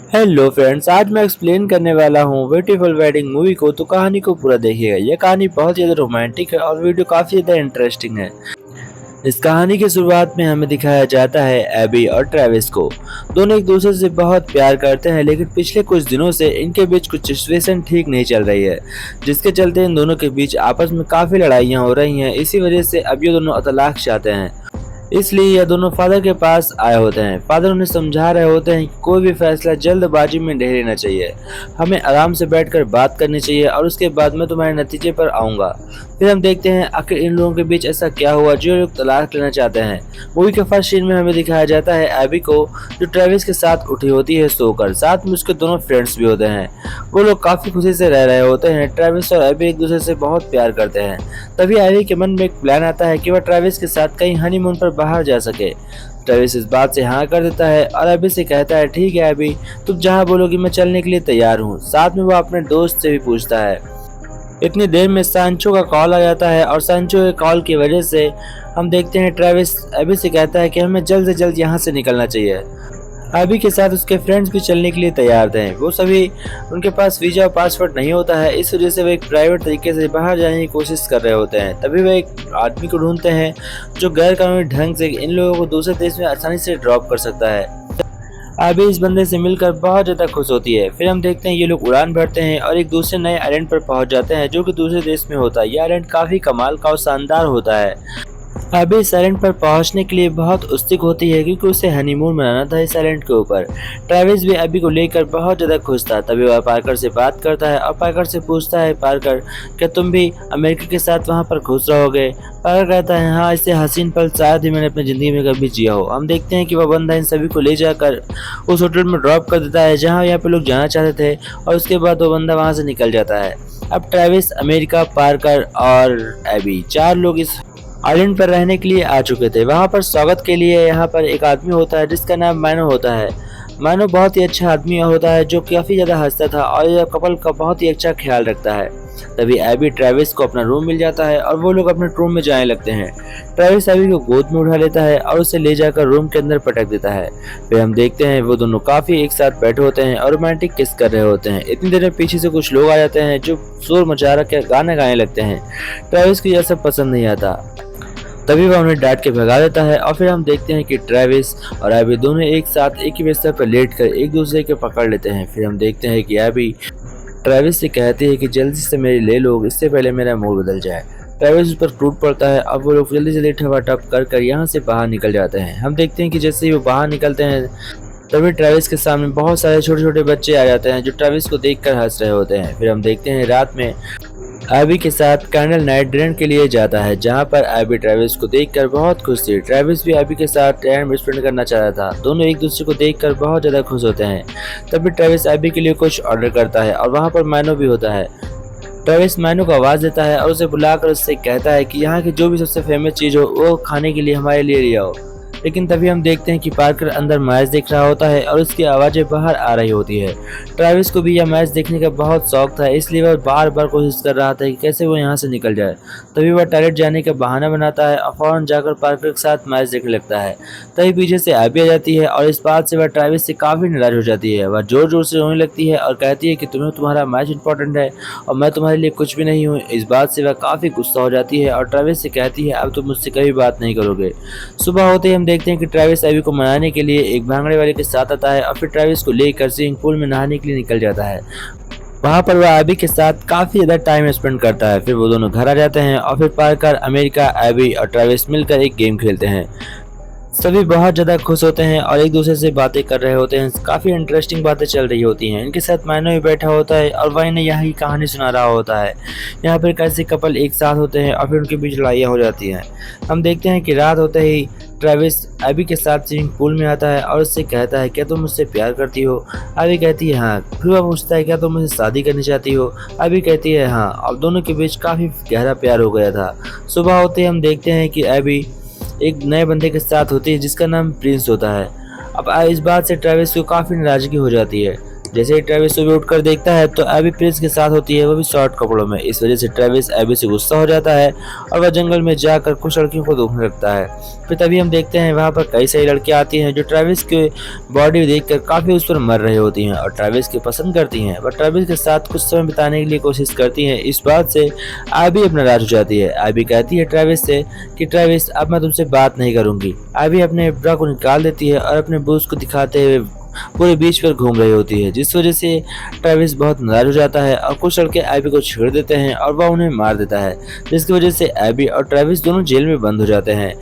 Hello friends, आज मैं explain करने वाला हूँ ब्यूटीफुल वेडिंग मूवी को। तो कहानी को पूरा देखिएगा। यह कहानी बहुत ज़्यादा रोमांटिक है और वीडियो काफ़ी ज़्यादा इंटरेस्टिंग है। इस कहानी की शुरुआत में हमें दिखाया जाता है एबी और ट्रेविस को। दोनों एक दूसरे से बहुत प्यार करते हैं, लेकिन पिछले कुछ दिनों से इनके बीच कुछ सिचुएशन ठीक नहीं चल रही है, जिसके चलते इन दोनों के बीच आपस में काफ़ी लड़ाइयाँ हो रही हैं। इसी वजह से अब ये दोनों तलाक चाहते हैं। इसलिए यह दोनों फादर के पास आए होते हैं। फादर उन्हें समझा रहे होते हैं कि कोई भी फैसला जल्दबाजी में नहीं लेना चाहिए, हमें आराम से बैठकर बात करनी चाहिए और उसके बाद मैं तुम्हारे नतीजे पर आऊँगा। फिर हम देखते हैं आखिर इन लोगों के बीच ऐसा क्या हुआ जो लोग तलाक लेना चाहते हैं। मूवी के फर्स्ट सीन में हमें दिखाया जाता है एबी को, जो ट्रेविस के साथ उठी होती है सोकर। साथ में उसके दोनों फ्रेंड्स भी होते हैं। वो लोग काफ़ी खुशी से रह रहे होते हैं। ट्रेविस और एबी एक दूसरे से बहुत प्यार करते हैं। तभी एबी के मन में एक प्लान आता है कि वह ट्रेविस के साथ कहीं हनीमून पर बाहर जा सके। ट्रेविस इस बात से हाँ कर देता है और एबी से कहता है, ठीक है एबी, तुम जहाँ बोलोगी मैं चलने के लिए तैयार हूँ। साथ में वो अपने दोस्त से भी पूछता है। इतनी देर में सांचो का कॉल आ जाता है और सांचो के कॉल की वजह से हम देखते हैं ट्रेविस एबी से कहता है कि हमें जल्द से जल्द यहाँ से निकलना चाहिए। एबी के साथ उसके फ्रेंड्स भी चलने के लिए तैयार थे। वो सभी, उनके पास वीजा और पासपोर्ट नहीं होता है, इस वजह से वे एक प्राइवेट तरीके से बाहर जाने की कोशिश कर रहे होते हैं। तभी वे एक आदमी को ढूंढते हैं जो गैर कानूनी ढंग से इन लोगों को दूसरे देश में आसानी से ड्रॉप कर सकता है। एबी इस बंदे से मिलकर बहुत ज़्यादा खुश होती है। फिर हम देखते हैं ये लोग उड़ान भरते हैं और एक दूसरे नए आइलैंड पर पहुंच जाते हैं, जो कि दूसरे देश में होता है। यह आइलैंड काफ़ी कमाल का और शानदार होता है। एबी इस आइलैंड पर पहुंचने के लिए बहुत उत्सुक होती है, क्योंकि उसे हनीमून मनाना था इस आइलैंड के ऊपर। ट्रेविस भी एबी को लेकर बहुत ज़्यादा खुश था। तभी वह पार्कर से बात करता है और पार्कर से पूछता है, पार्कर, क्या तुम भी अमेरिका के साथ वहां पर खुश रहोगे? पार्कर कहता है, हाँ, इससे हसीन पल शायद ही मैंने अपनी ज़िंदगी में कभी जिया हो। हम देखते हैं कि वह बंदा इन सभी को ले जाकर उस होटल में ड्रॉप कर देता है जहाँ यहाँ पे लोग जाना चाहते थे, और उसके बाद वो बंदा वहाँ से निकल जाता है। अब ट्रेविस, अमेरिका, पार्कर और एबी, चार लोग इस आइलैंड पर रहने के लिए आ चुके थे। वहाँ पर स्वागत के लिए यहाँ पर एक आदमी होता है जिसका नाम मैनो होता है। मैनो बहुत ही अच्छा आदमी होता है जो काफ़ी ज़्यादा हंसता था और यह कपल का बहुत ही अच्छा ख्याल रखता है। तभी एबी ट्रेविस को अपना रूम मिल जाता है और वो लोग अपने रूम में जाने लगते हैं। ट्रेविस एबी को गोद में उठा लेता है और उसे ले जाकर रूम के अंदर पटक देता है। फिर हम देखते हैं वो दोनों काफ़ी एक साथ बैठे होते हैं और रोमांटिक किस कर रहे होते हैं। इतनी देर में पीछे से कुछ लोग आ जाते हैं जो शोर मचा के गाना गाने लगते हैं। ट्रेविस को यह सब पसंद नहीं आता। तभी वह उन्हें डांट के भगा देता है और फिर हम देखते हैं कि ट्रेविस और एबी दोनों एक साथ एक ही बिस्तर पर लेटकर एक दूसरे के पकड़ लेते हैं। फिर हम देखते हैं कि एबी ट्रेविस से कहती है कि जल्दी से मेरी ले लो, इससे पहले मेरा मूड बदल जाए। ट्रेविस उस पर टूट पड़ता है और वो लोग जल्दी जल्दी ठपाठप कर यहाँ से बाहर निकल जाते हैं। हम देखते हैं कि जैसे ही वो बाहर निकलते हैं तभी ट्रेविस के सामने बहुत सारे छोटे छोटे बच्चे आ जाते हैं जो ट्रेविस को देखकर हंस रहे होते हैं। फिर हम देखते हैं रात में एबी के साथ कैंडल नाइट डिनर के लिए जाता है, जहां पर एबी ट्रेविस को देखकर बहुत खुश थी। ट्रेविस भी एबी के साथ टाइम स्पेंड करना चाहता था। दोनों एक दूसरे को देखकर बहुत ज़्यादा खुश होते हैं। तभी ट्रेविस एबी के लिए कुछ ऑर्डर करता है और वहां पर मैनो भी होता है। ट्रेविस मैनो को आवाज़ देता है और उसे बुलाकर उससे कहता है कि यहाँ की जो भी सबसे फेमस चीज़ हो वो खाने के लिए हमारे लिए ले आओ। लेकिन तभी हम देखते हैं कि पार्कर अंदर मैच देख रहा होता है और उसकी आवाज़ें बाहर आ रही होती है। ट्रेविस को भी यह मैच देखने का बहुत शौक था, इसलिए वह बार बार कोशिश कर रहा था कि कैसे वो यहाँ से निकल जाए। तभी वह टॉयलेट जाने का बहाना बनाता है और फौरन जाकर पार्कर के साथ मैच देखने लगता है। तभी पीछे से एबी आ जाती है और इस बात से वह ट्रेविस से काफ़ी नाराज हो जाती है। वह जोर जोर से रोने लगती है और कहती है कि तुम्हें तुम्हारा मैच इंपॉर्टेंट है और मैं तुम्हारे लिए कुछ भी नहीं हूँ। इस बात से वह काफ़ी गुस्सा हो जाती है और ट्रेविस से कहती है, अब तुम मुझसे कभी बात नहीं करोगे। सुबह होते ही हम देखते हैं कि ट्रेविस एबी को मनाने के लिए एक भांगड़े वाले के साथ आता है और फिर ट्रेविस को लेकर स्विमिंग पूल में नहाने के लिए निकल जाता है। वहाँ पर वह एबी के साथ काफ़ी ज़्यादा टाइम स्पेंड करता है। फिर वो दोनों घर आ जाते हैं और फिर पार्कर, अमेरिका, एबी और ट्रेविस मिलकर एक गेम खेलते हैं। सभी बहुत ज़्यादा खुश होते हैं और एक दूसरे से बातें कर रहे होते हैं। काफ़ी इंटरेस्टिंग बातें चल रही होती हैं। इनके साथ मैनो भी बैठा होता है और वह इन्हें यहाँ की कहानी सुना रहा होता है। यहाँ पर कैसे कपल एक साथ होते हैं और फिर उनके बीच लड़ाइयाँ हो जाती हैं। हम देखते हैं कि रात होते ही ट्रेविस एबी के साथ स्विमिंग पूल में आता है और उससे कहता है, क्या तुम मुझसे प्यार करती हो? एबी कहती है हाँ। फिर वह पूछता है, क्या तुम मुझसे शादी करनी चाहती हो? एबी कहती है हाँ। और दोनों के बीच काफ़ी गहरा प्यार हो गया था। सुबह होते ही हम देखते हैं कि एबी एक नए बंदे के साथ होती है जिसका नाम प्रिंस होता है। अब इस बात से ट्रेविस को काफ़ी नाराज़गी हो जाती है। जैसे ही ट्रेविस सुबह उठकर देखता है तो एबी प्रिंस के साथ होती है, वो भी शॉर्ट कपड़ों में। इस वजह से ट्रेविस एबी से गुस्सा हो जाता है और वह जंगल में जाकर कुछ लड़कियों को ढूंढने लगता है। फिर तभी हम देखते हैं वहाँ पर कई सारी लड़कियाँ आती हैं जो ट्रेविस के बॉडी देखकर काफी उस पर मर रही होती हैं और ट्रेविस की पसंद करती हैं। वह ट्रेविस के साथ कुछ समय बिताने के लिए कोशिश करती हैं। इस बात से एबी अपना नाराज हो जाती है। एबी कहती है ट्रेविस से कि ट्रेविस अब मैं तुमसे बात नहीं करूंगी। एबी अपने ब्रा को निकाल देती है और अपने बूज को दिखाते हुए पूरे बीच पर घूम रही होती है, जिस वजह से ट्रेविस बहुत नाराज हो जाता है और कुछ लड़के एबी को छेड़ देते हैं और वह उन्हें मार देता है, जिसकी वजह से एबी और ट्रेविस दोनों जेल में बंद हो जाते हैं।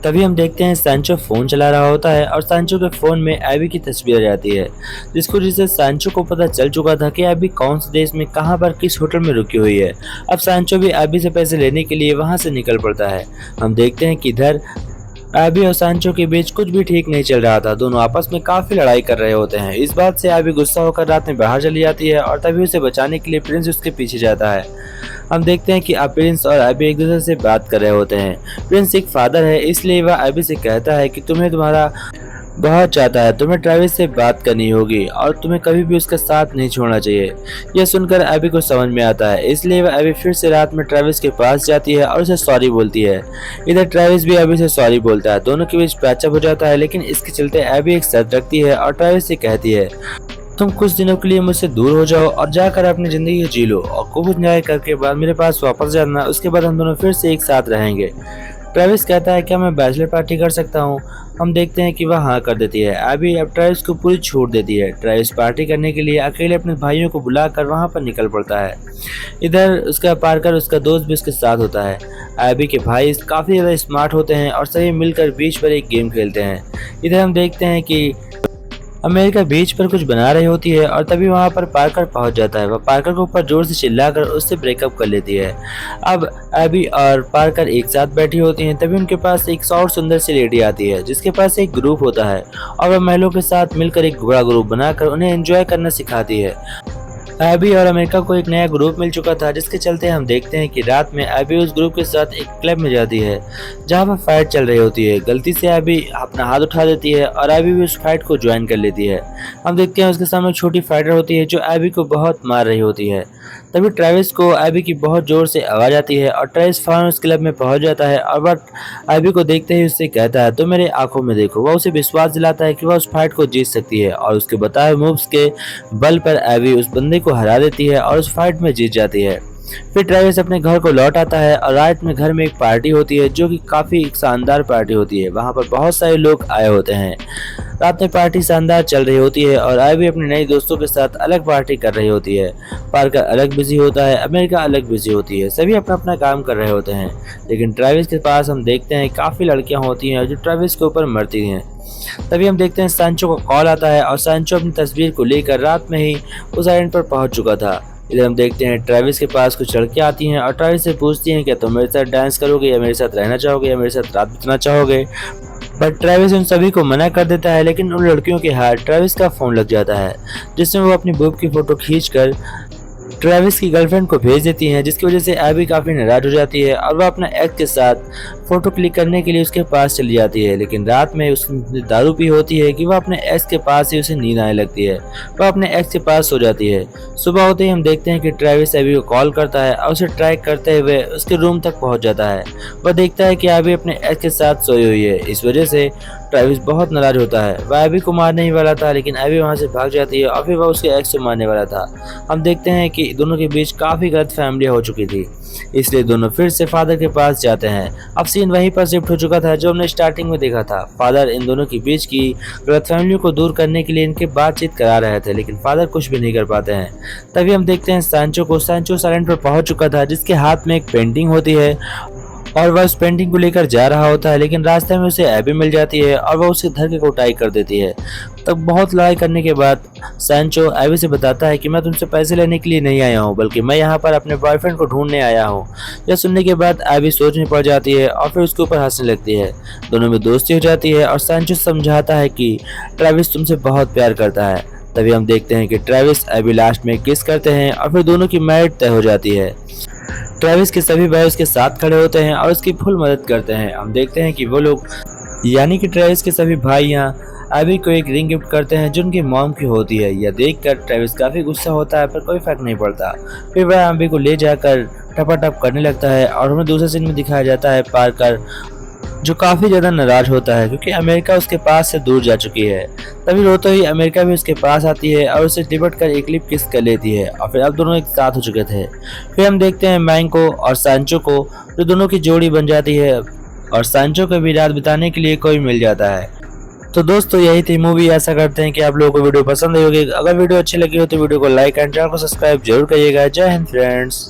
तभी हम देखते हैं सांचो फोन चला रहा होता है और सांचो के फोन में एबी की तस्वीर आ जाती है, जिसको जिससे सांचो को पता चल चुका था कि एबी कौन से देश में कहां पर किस होटल में रुकी हुई है। अब सांचो भी एबी से पैसे लेने के लिए वहां से निकल पड़ता है। हम देखते हैं कि इधर एबी और सांचो के बीच कुछ भी ठीक नहीं चल रहा था। दोनों आपस में काफी लड़ाई कर रहे होते हैं। इस बात से एबी गुस्सा होकर रात में बाहर चली जाती है और तभी उसे बचाने के लिए प्रिंस उसके पीछे जाता है। हम देखते हैं कि अब प्रिंस और एबी एक दूसरे से बात कर रहे होते हैं। प्रिंस एक फादर है, इसलिए वह एबी से कहता है कि तुम्हें तुम्हारा बहुत चाहता है, तुम्हें ट्रेविस से बात करनी होगी और तुम्हें कभी भी उसका साथ नहीं छोड़ना चाहिए। यह सुनकर एबी को समझ में आता है, इसलिए वह एबी फिर से रात में ट्रेविस के पास जाती है और उसे सॉरी बोलती है। इधर ट्रेविस भी एबी से सॉरी बोलता है। दोनों के बीच पैचअप हो जाता है, लेकिन इसके चलते एबी एक शर्त रखती है और ट्रेविस से कहती है तुम कुछ दिनों के लिए मुझसे दूर हो जाओ और जाकर अपनी जिंदगी जी लो और खूब एंजॉय करके बाद मेरे पास वापस जाना, उसके बाद हम दोनों फिर से एक साथ रहेंगे। ट्रेविस कहता है क्या मैं बैचलर पार्टी कर सकता हूँ। हम देखते हैं कि वह हाँ कर देती है। एबी अब ट्रेविस को पूरी छूट देती है। ट्रेविस पार्टी करने के लिए अकेले अपने भाइयों को बुलाकर वहाँ पर निकल पड़ता है। इधर उसका पार्कर उसका दोस्त भी उसके साथ होता है। एबी के भाई काफ़ी ज़्यादा स्मार्ट होते हैं और सभी मिलकर बीच पर एक गेम खेलते हैं। इधर हम देखते हैं कि अमेरिका बीच पर कुछ बना रही होती है और तभी वहां पर पार्कर पहुंच जाता है। वह पार्कर के ऊपर जोर से चिल्लाकर उससे ब्रेकअप कर लेती है। अब एबी और पार्कर एक साथ बैठी होती हैं, तभी उनके पास एक और सुंदर सी लेडी आती है जिसके पास एक ग्रुप होता है और वह महिलाओं के साथ मिलकर एक बड़ा ग्रुप बनाकर उन्हें एंजॉय करना सिखाती है। एबी और अमेरिका को एक नया ग्रुप मिल चुका था, जिसके चलते हम देखते हैं कि रात में एबी उस ग्रुप के साथ एक क्लब में जाती है जहां पर फाइट चल रही होती है। गलती से एबी अपना हाथ उठा देती है और एबी भी उस फाइट को ज्वाइन कर लेती है। हम देखते हैं उसके सामने एक छोटी फाइटर होती है जो एबी को बहुत मार रही होती है। तभी ट्रेविस को एबी की बहुत जोर से आवाज आती है और ट्रेविस फौरन उस क्लब में पहुंच जाता है और वह एबी को देखते ही उससे कहता है तो मेरे आंखों में देखो। वह उसे विश्वास दिलाता है कि वह उस फाइट को जीत सकती है और उसके बताए मूव्स के बल पर एबी उस बंदे को हरा देती है और उस फाइट में जीत जाती है। फिर ट्रेविस अपने घर को लौट आता है और रात में घर में एक पार्टी होती है जो कि काफी शानदार पार्टी होती है। वहां पर बहुत सारे लोग आए होते हैं। रात में पार्टी शानदार चल रही होती है और एबी अपने नए दोस्तों के साथ अलग पार्टी कर रही होती है। पार्कर अलग बिजी होता है, अमेरिका अलग बिजी होती है। सभी अपना अपना काम कर रहे होते हैं, लेकिन ट्रेविस के पास हम देखते हैं काफी लड़कियां होती हैं जो ट्रेविस के ऊपर मरती हैं। तभी हम देखते हैं सांचो का कॉल आता है और सांचो अपनी तस्वीर को लेकर रात में ही उस आइलैंड पर पहुंच चुका था। इधर हम देखते हैं ट्रेविस के पास कुछ लड़कियां आती हैं और ट्रेविस से पूछती हैं क्या तुम मेरे साथ डांस करोगे या मेरे साथ रहना चाहोगे या मेरे साथ रात बिताना चाहोगे। बट ट्रेविस उन सभी को मना कर देता है, लेकिन उन लड़कियों के हाथ ट्रेविस का फोन लग जाता है जिसमें वो अपनी बूब की फोटो खींचकर ट्रेविस की गर्लफ्रेंड को भेज देती हैं, जिसकी वजह से एबी काफी नाराज हो जाती है और वह अपना एक्स के साथ फोटो क्लिक करने के लिए उसके पास चली जाती है। लेकिन रात में उसने दारू पी होती है कि वह अपने एक्स के पास ही उसे नींद आने लगती है। वह अपने एक्स के पास सो जाती है। सुबह होते ही हम देखते हैं कि ट्रेविस एबी को कॉल करता है और उसे ट्रैक करते हुए उसके रूम तक पहुंच जाता है। वह देखता है कि एबी अपने एक्स के साथ सोई हुई है। इस वजह से ट्रेविस बहुत नाराज होता है। वह एबी को मारने ही वाला था, लेकिन एबी वहां से भाग जाती है और फिर वह उसके एक्स को मारने वाला था। हम देखते हैं कि दोनों के बीच काफी गलतफहमी हो चुकी थी, इसलिए दोनों फिर से फादर के पास जाते हैं। अब सीन वहीं पर शिफ्ट हो चुका था जो हमने स्टार्टिंग में देखा था। फादर इन दोनों के बीच की गलतफहमियों को दूर करने के लिए इनके बातचीत करा रहे थे, लेकिन फादर कुछ भी नहीं कर पाते हैं। तभी हम देखते हैं सांचो को। सांचो साइलेंट पर पहुंच चुका था, जिसके हाथ में एक पेंटिंग होती है और वह उस पेंटिंग को लेकर जा रहा होता है, लेकिन रास्ते में उसे एबी मिल जाती है और वह उसके धर के कुटाई कर देती है। तब बहुत लड़ाई करने के बाद सांचो एबी से बताता है कि मैं तुमसे पैसे लेने के लिए नहीं आया हूँ, बल्कि मैं यहाँ पर अपने बॉयफ्रेंड को ढूंढने आया हूँ। यह सुनने के बाद एबी सोच में पड़ जाती है और फिर उसके ऊपर हंसने लगती है। दोनों में दोस्ती हो जाती है और सांचो समझाता है कि ट्रेविस तुमसे बहुत प्यार करता है। तभी हम देखते हैं कि ट्रेविस एबी लास्ट में किस करते हैं और फिर दोनों की मैरिज तय हो जाती है। ट्रेविस के सभी भाई उसके साथ खड़े होते हैं और उसकी फुल मदद करते हैं। हम देखते हैं कि वो लोग यानी कि ट्रेविस के सभी भाई यहाँ अभी को एक रिंग गिफ्ट करते हैं जो उनकी मॉम की होती है। यह देखकर ट्रेविस काफी गुस्सा होता है पर कोई फर्क नहीं पड़ता। फिर वह अभी को ले जाकर टपाटप करने लगता है और हमें दूसरे सीन में दिखाया जाता है पार्कर जो काफी ज्यादा नाराज होता है क्योंकि अमेरिका उसके पास से दूर जा चुकी है। तभी रोते ही अमेरिका भी उसके पास आती है और उसे लिपट कर एक लिप किस कर लेती है और फिर अब दोनों एक साथ हो चुके थे। फिर हम देखते हैं मैंग को और सांचो को जो दोनों की जोड़ी बन जाती है और सांचो को भी रात बिताने के लिए कोई मिल जाता है। तो दोस्तों यही थी मूवी। ऐसा करते हैं कि आप लोगों को वीडियो पसंद आई होगी। अगर वीडियो अच्छी लगी हो तो वीडियो को लाइक एंड चैनल को सब्सक्राइब जरूर करिएगा। जय हिंद फ्रेंड्स।